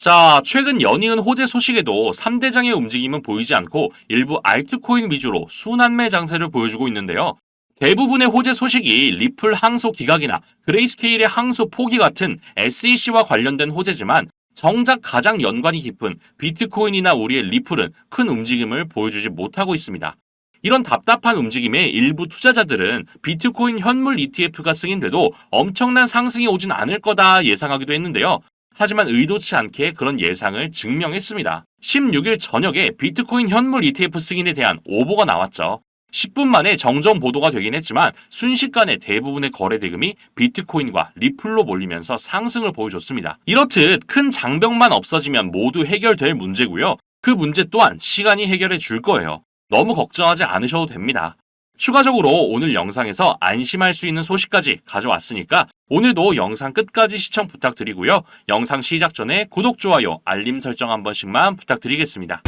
자, 최근 연이은 호재 소식에도 3대장의 움직임은 보이지 않고 일부 알트코인 위주로 순환매 장세를 보여주고 있는데요. 대부분의 호재 소식이 리플 항소 기각이나 그레이스케일의 항소 포기 같은 SEC와 관련된 호재지만 정작 가장 연관이 깊은 비트코인이나 우리의 리플은 큰 움직임을 보여주지 못하고 있습니다. 이런 답답한 움직임에 일부 투자자들은 비트코인 현물 ETF가 승인돼도 엄청난 상승이 오진 않을 거다 예상하기도 했는데요. 하지만 의도치 않게 그런 예상을 증명했습니다. 16일 저녁에 비트코인 현물 ETF 승인에 대한 오보가 나왔죠. 10분 만에 정정 보도가 되긴 했지만 순식간에 대부분의 거래 대금이 비트코인과 리플로 몰리면서 상승을 보여줬습니다. 이렇듯 큰 장벽만 없어지면 모두 해결될 문제고요. 그 문제 또한 시간이 해결해 줄 거예요. 너무 걱정하지 않으셔도 됩니다. 추가적으로 오늘 영상에서 안심할 수 있는 소식까지 가져왔으니까 오늘도 영상 끝까지 시청 부탁드리고요. 영상 시작 전에 구독, 좋아요, 알림 설정 한 번씩만 부탁드리겠습니다.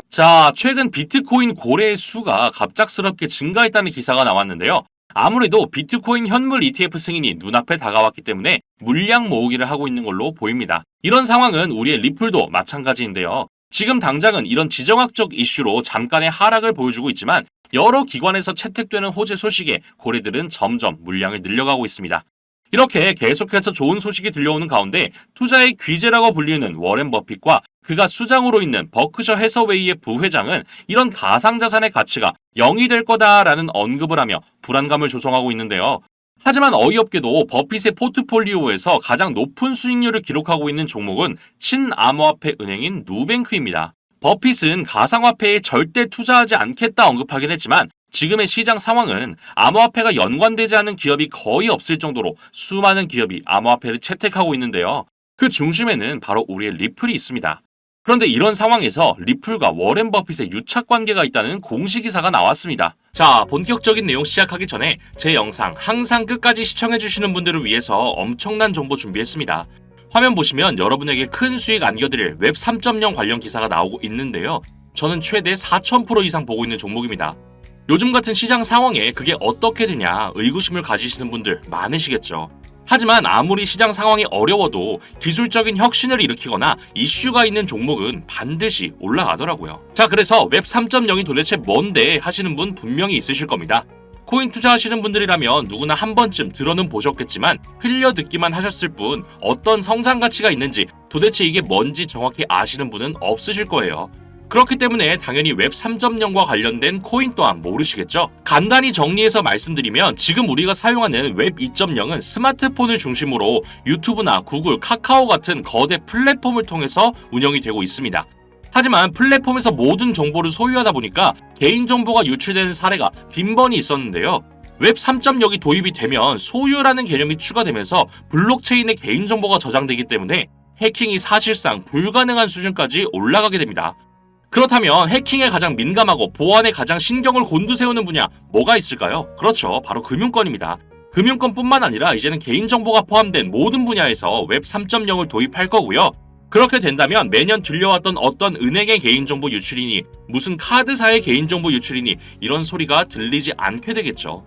자, 최근 비트코인 거래의 수가 갑작스럽게 증가했다는 기사가 나왔는데요. 아무래도 비트코인 현물 ETF 승인이 눈앞에 다가왔기 때문에 물량 모으기를 하고 있는 걸로 보입니다. 이런 상황은 우리의 리플도 마찬가지인데요. 지금 당장은 이런 지정학적 이슈로 잠깐의 하락을 보여주고 있지만 여러 기관에서 채택되는 호재 소식에 고래들은 점점 물량을 늘려가고 있습니다. 이렇게 계속해서 좋은 소식이 들려오는 가운데 투자의 귀재라고 불리는 워렌 버핏과 그가 수장으로 있는 버크셔 해서웨이의 부회장은 이런 가상자산의 가치가 0이 될 거다라는 언급을 하며 불안감을 조성하고 있는데요. 하지만 어이없게도 버핏의 포트폴리오에서 가장 높은 수익률을 기록하고 있는 종목은 친암호화폐 은행인 누뱅크입니다. 버핏은 가상화폐에 절대 투자하지 않겠다 언급하긴 했지만 지금의 시장 상황은 암호화폐가 연관되지 않은 기업이 거의 없을 정도로 수많은 기업이 암호화폐를 채택하고 있는데요. 그 중심에는 바로 우리의 리플이 있습니다. 그런데 이런 상황에서 리플과 워렌 버핏의 유착 관계가 있다는 공시기사가 나왔습니다. 자, 본격적인 내용 시작하기 전에 제 영상 항상 끝까지 시청해주시는 분들을 위해서 엄청난 정보 준비했습니다. 화면 보시면 여러분에게 큰 수익 안겨드릴 웹 3.0 관련 기사가 나오고 있는데요. 저는 최대 4,000% 이상 보고 있는 종목입니다. 요즘 같은 시장 상황에 그게 어떻게 되냐 의구심을 가지시는 분들 많으시겠죠. 하지만 아무리 시장 상황이 어려워도 기술적인 혁신을 일으키거나 이슈가 있는 종목은 반드시 올라가더라고요. 자, 그래서 웹 3.0이 도대체 뭔데 하시는 분 분명히 있으실 겁니다. 코인 투자하시는 분들이라면 누구나 한 번쯤 들어는 보셨겠지만 흘려 듣기만 하셨을 뿐 어떤 성장 가치가 있는지 도대체 이게 뭔지 정확히 아시는 분은 없으실 거예요. 그렇기 때문에 당연히 웹 3.0과 관련된 코인 또한 모르시겠죠? 간단히 정리해서 말씀드리면 지금 우리가 사용하는 웹 2.0은 스마트폰을 중심으로 유튜브나 구글, 카카오 같은 거대 플랫폼을 통해서 운영이 되고 있습니다. 하지만 플랫폼에서 모든 정보를 소유하다 보니까 개인정보가 유출되는 사례가 빈번히 있었는데요. 웹 3.0이 도입이 되면 소유라는 개념이 추가되면서 블록체인의 개인정보가 저장되기 때문에 해킹이 사실상 불가능한 수준까지 올라가게 됩니다. 그렇다면 해킹에 가장 민감하고 보안에 가장 신경을 곤두세우는 분야 뭐가 있을까요? 그렇죠. 바로 금융권입니다. 금융권뿐만 아니라 이제는 개인정보가 포함된 모든 분야에서 웹 3.0을 도입할 거고요. 그렇게 된다면 매년 들려왔던 어떤 은행의 개인정보 유출이니 무슨 카드사의 개인정보 유출이니 이런 소리가 들리지 않게 되겠죠.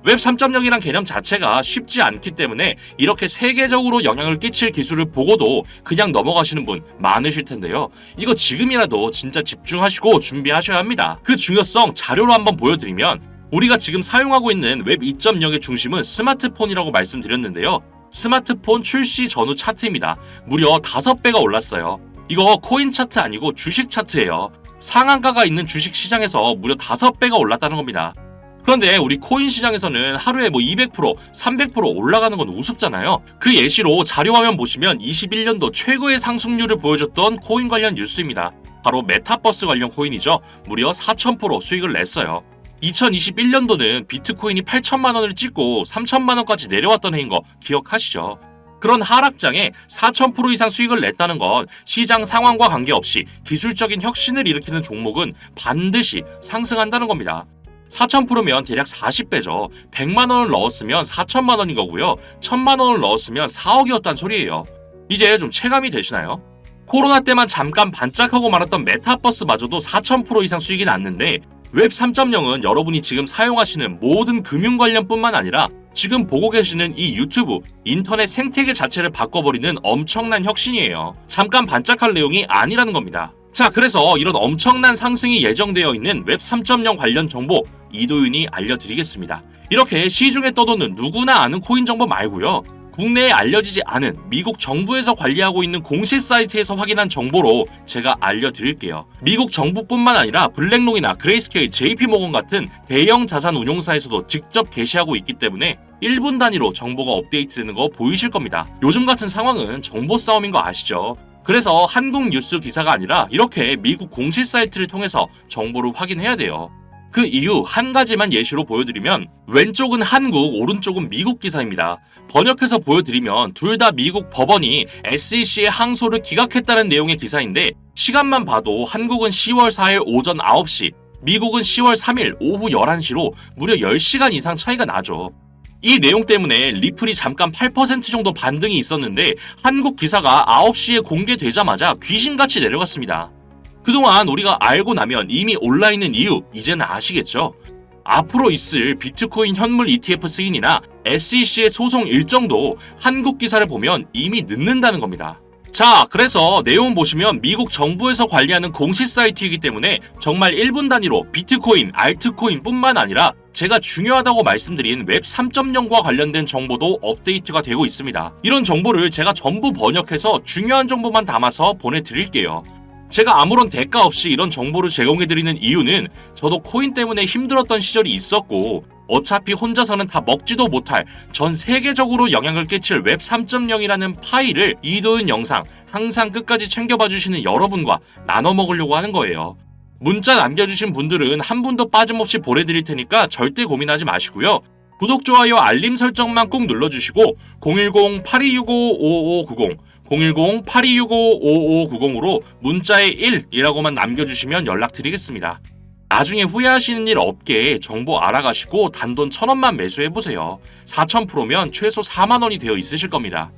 웹 3.0이란 개념 자체가 쉽지 않기 때문에 이렇게 세계적으로 영향을 끼칠 기술을 보고도 그냥 넘어가시는 분 많으실 텐데요. 이거 지금이라도 진짜 집중하시고 준비하셔야 합니다. 그 중요성 자료로 한번 보여드리면 우리가 지금 사용하고 있는 웹 2.0의 중심은 스마트폰이라고 말씀드렸는데요. 스마트폰 출시 전후 차트입니다. 무려 5배가 올랐어요. 이거 코인 차트 아니고 주식 차트예요. 상한가가 있는 주식 시장에서 무려 5배가 올랐다는 겁니다. 그런데 우리 코인 시장에서는 하루에 200%, 300% 올라가는 건 우습잖아요. 그 예시로 자료 화면 보시면 21년도 최고의 상승률을 보여줬던 코인 관련 뉴스입니다. 바로 메타버스 관련 코인이죠. 무려 4,000% 수익을 냈어요. 2021년도는 비트코인이 8천만 원을 찍고 3천만 원까지 내려왔던 해인 거 기억하시죠? 그런 하락장에 4,000% 이상 수익을 냈다는 건 시장 상황과 관계없이 기술적인 혁신을 일으키는 종목은 반드시 상승한다는 겁니다. 4,000%면 대략 40배죠. 100만 원을 넣었으면 4천만 원인 거고요. 1,000만 원을 넣었으면 4억이었단 소리예요. 이제 좀 체감이 되시나요? 코로나 때만 잠깐 반짝하고 말았던 메타버스마저도 4,000% 이상 수익이 났는데 웹 3.0은 여러분이 지금 사용하시는 모든 금융 관련뿐만 아니라 지금 보고 계시는 이 유튜브, 인터넷 생태계 자체를 바꿔버리는 엄청난 혁신이에요. 잠깐 반짝할 내용이 아니라는 겁니다. 자, 그래서 이런 엄청난 상승이 예정되어 있는 웹 3.0 관련 정보 이도윤이 알려드리겠습니다. 이렇게 시중에 떠도는 누구나 아는 코인 정보 말고요. 국내에 알려지지 않은 미국 정부에서 관리하고 있는 공식 사이트에서 확인한 정보로 제가 알려드릴게요. 미국 정부뿐만 아니라 블랙록이나 그레이스케일, JP모건 같은 대형 자산 운용사에서도 직접 게시하고 있기 때문에 1분 단위로 정보가 업데이트되는 거 보이실 겁니다. 요즘 같은 상황은 정보 싸움인 거 아시죠? 그래서 한국 뉴스 기사가 아니라 이렇게 미국 공식 사이트를 통해서 정보를 확인해야 돼요. 그 이유 한 가지만 예시로 보여드리면 왼쪽은 한국, 오른쪽은 미국 기사입니다. 번역해서 보여드리면 둘 다 미국 법원이 SEC의 항소를 기각했다는 내용의 기사인데 시간만 봐도 한국은 10월 4일 오전 9시, 미국은 10월 3일 오후 11시로 무려 10시간 이상 차이가 나죠. 이 내용 때문에 리플이 잠깐 8% 정도 반등이 있었는데 한국 기사가 9시에 공개되자마자 귀신같이 내려갔습니다. 그동안 우리가 알고 나면 이미 올라있는 이유 이제는 아시겠죠? 앞으로 있을 비트코인 현물 ETF 승인이나 SEC의 소송 일정도 한국 기사를 보면 이미 늦는다는 겁니다. 자, 그래서 내용 보시면 미국 정부에서 관리하는 공식 사이트이기 때문에 정말 1분 단위로 비트코인, 알트코인 뿐만 아니라 제가 중요하다고 말씀드린 웹 3.0과 관련된 정보도 업데이트가 되고 있습니다. 이런 정보를 제가 전부 번역해서 중요한 정보만 담아서 보내드릴게요. 제가 아무런 대가 없이 이런 정보를 제공해드리는 이유는 저도 코인 때문에 힘들었던 시절이 있었고 어차피 혼자서는 다 먹지도 못할 전 세계적으로 영향을 끼칠 웹 3.0이라는 파일을 이도윤 영상 항상 끝까지 챙겨봐 주시는 여러분과 나눠 먹으려고 하는 거예요. 문자 남겨주신 분들은 한 분도 빠짐없이 보내드릴 테니까 절대 고민하지 마시고요. 구독, 좋아요, 알림 설정만 꾹 눌러주시고 010-8265-5590 010-8265-5590으로 문자에 1이라고만 남겨주시면 연락드리겠습니다. 나중에 후회하시는 일 없게 정보 알아가시고 단돈 1,000원만 매수해보세요. 4,000%면 최소 4만원이 되어 있으실 겁니다.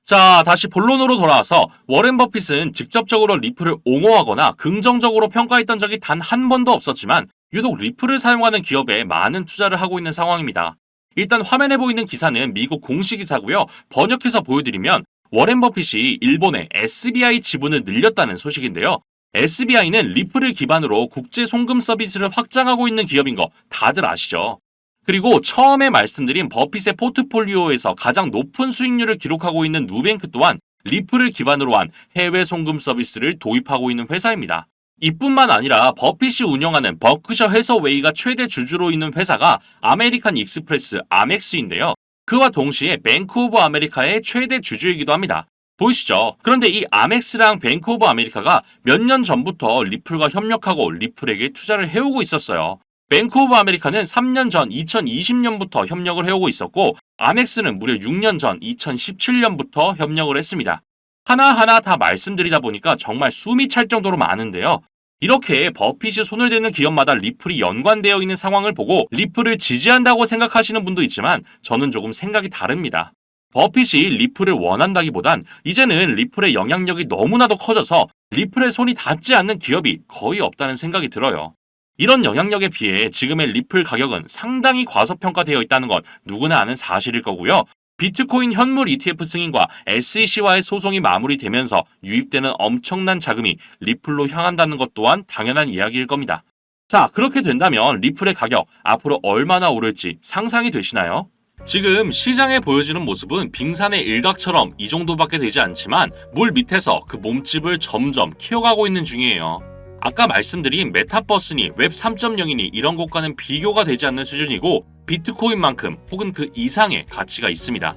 자, 다시 본론으로 돌아와서 워렌 버핏은 직접적으로 리플을 옹호하거나 긍정적으로 평가했던 적이 단 한 번도 없었지만 유독 리플을 사용하는 기업에 많은 투자를 하고 있는 상황입니다. 일단 화면에 보이는 기사는 미국 공식 기사고요. 번역해서 보여드리면 워렌 버핏이 일본의 SBI 지분을 늘렸다는 소식인데요. SBI는 리플을 기반으로 국제 송금 서비스를 확장하고 있는 기업인 거 다들 아시죠? 그리고 처음에 말씀드린 버핏의 포트폴리오에서 가장 높은 수익률을 기록하고 있는 누뱅크 또한 리플을 기반으로 한 해외 송금 서비스를 도입하고 있는 회사입니다. 이뿐만 아니라 버핏이 운영하는 버크셔 해서웨이가 최대 주주로 있는 회사가 아메리칸 익스프레스 아멕스인데요. 그와 동시에 뱅크 오브 아메리카의 최대 주주이기도 합니다. 보이시죠? 그런데 이 아멕스랑 뱅크 오브 아메리카가 몇 년 전부터 리플과 협력하고 리플에게 투자를 해오고 있었어요. 뱅크 오브 아메리카는 3년 전 2020년부터 협력을 해오고 있었고 아멕스는 무려 6년 전 2017년부터 협력을 했습니다. 하나하나 다 말씀드리다 보니까 정말 숨이 찰 정도로 많은데요. 이렇게 버핏이 손을 대는 기업마다 리플이 연관되어 있는 상황을 보고 리플을 지지한다고 생각하시는 분도 있지만 저는 조금 생각이 다릅니다. 버핏이 리플을 원한다기보단 이제는 리플의 영향력이 너무나도 커져서 리플에 손이 닿지 않는 기업이 거의 없다는 생각이 들어요. 이런 영향력에 비해 지금의 리플 가격은 상당히 과소평가되어 있다는 건 누구나 아는 사실일 거고요. 비트코인 현물 ETF 승인과 SEC와의 소송이 마무리되면서 유입되는 엄청난 자금이 리플로 향한다는 것 또한 당연한 이야기일 겁니다. 자, 그렇게 된다면 리플의 가격 앞으로 얼마나 오를지 상상이 되시나요? 지금 시장에 보여지는 모습은 빙산의 일각처럼 이 정도밖에 되지 않지만 물 밑에서 그 몸집을 점점 키워가고 있는 중이에요. 아까 말씀드린 메타버스니 웹 3.0이니 이런 것과는 비교가 되지 않는 수준이고 비트코인만큼 혹은 그 이상의 가치가 있습니다.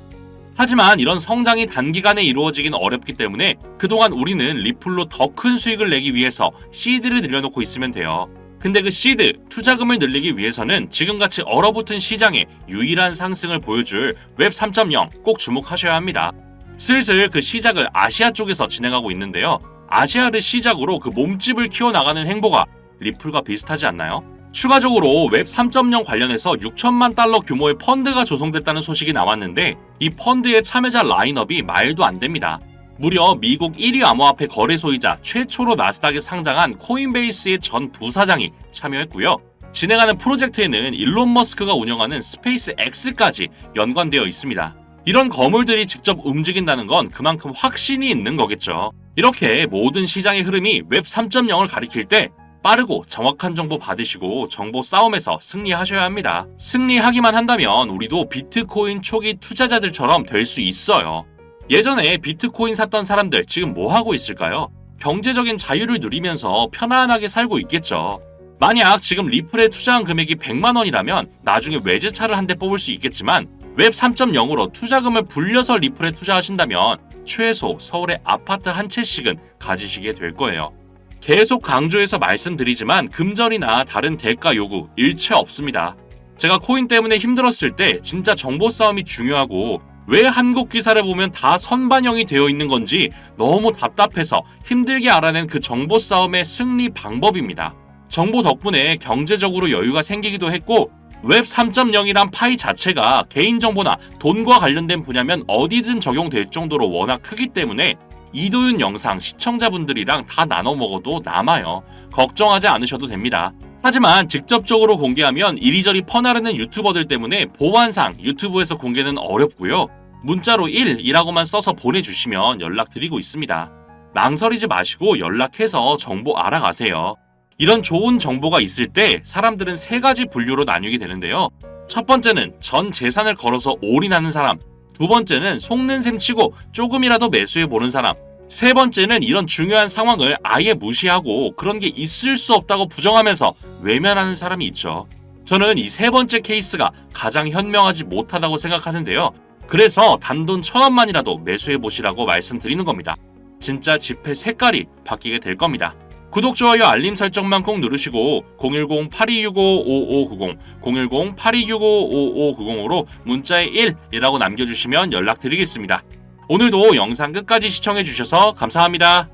하지만 이런 성장이 단기간에 이루어지긴 어렵기 때문에 그동안 우리는 리플로 더 큰 수익을 내기 위해서 시드를 늘려놓고 있으면 돼요. 근데 그 시드, 투자금을 늘리기 위해서는 지금같이 얼어붙은 시장에 유일한 상승을 보여줄 웹 3.0 꼭 주목하셔야 합니다. 슬슬 그 시작을 아시아 쪽에서 진행하고 있는데요. 아시아를 시작으로 그 몸집을 키워나가는 행보가 리플과 비슷하지 않나요? 추가적으로 웹 3.0 관련해서 6천만 달러 규모의 펀드가 조성됐다는 소식이 나왔는데 이 펀드의 참여자 라인업이 말도 안 됩니다. 무려 미국 1위 암호화폐 거래소이자 최초로 나스닥에 상장한 코인베이스의 전 부사장이 참여했고요. 진행하는 프로젝트에는 일론 머스크가 운영하는 스페이스 X까지 연관되어 있습니다. 이런 거물들이 직접 움직인다는 건 그만큼 확신이 있는 거겠죠. 이렇게 모든 시장의 흐름이 웹 3.0을 가리킬 때 빠르고 정확한 정보 받으시고 정보 싸움에서 승리하셔야 합니다. 승리하기만 한다면 우리도 비트코인 초기 투자자들처럼 될 수 있어요. 예전에 비트코인 샀던 사람들 지금 뭐 하고 있을까요? 경제적인 자유를 누리면서 편안하게 살고 있겠죠. 만약 지금 리플에 투자한 금액이 100만 원이라면 나중에 외제차를 한 대 뽑을 수 있겠지만 웹 3.0으로 투자금을 불려서 리플에 투자하신다면 최소 서울의 아파트 한 채씩은 가지시게 될 거예요. 계속 강조해서 말씀드리지만 금전이나 다른 대가 요구 일체 없습니다. 제가 코인 때문에 힘들었을 때 진짜 정보 싸움이 중요하고 왜 한국 기사를 보면 다 선반영이 되어 있는 건지 너무 답답해서 힘들게 알아낸 그 정보 싸움의 승리 방법입니다. 정보 덕분에 경제적으로 여유가 생기기도 했고 웹 3.0이란 파이 자체가 개인정보나 돈과 관련된 분야면 어디든 적용될 정도로 워낙 크기 때문에 이도윤 영상 시청자분들이랑 다 나눠 먹어도 남아요. 걱정하지 않으셔도 됩니다. 하지만 직접적으로 공개하면 이리저리 퍼나르는 유튜버들 때문에 보안상 유튜브에서 공개는 어렵고요. 문자로 1이라고만 써서 보내주시면 연락드리고 있습니다. 망설이지 마시고 연락해서 정보 알아가세요. 이런 좋은 정보가 있을 때 사람들은 세 가지 분류로 나뉘게 되는데요. 첫 번째는 전 재산을 걸어서 올인하는 사람, 두 번째는 속는 셈 치고 조금이라도 매수해보는 사람, 세 번째는 이런 중요한 상황을 아예 무시하고 그런 게 있을 수 없다고 부정하면서 외면하는 사람이 있죠. 저는 이 세 번째 케이스가 가장 현명하지 못하다고 생각하는데요. 그래서 단돈 1,000원만이라도 매수해보시라고 말씀드리는 겁니다. 진짜 지폐 색깔이 바뀌게 될 겁니다. 구독, 좋아요, 알림 설정만 꼭 누르시고 010-8265-5590, 010-8265-5590으로 문자에 1이라고 남겨주시면 연락드리겠습니다. 오늘도 영상 끝까지 시청해주셔서 감사합니다.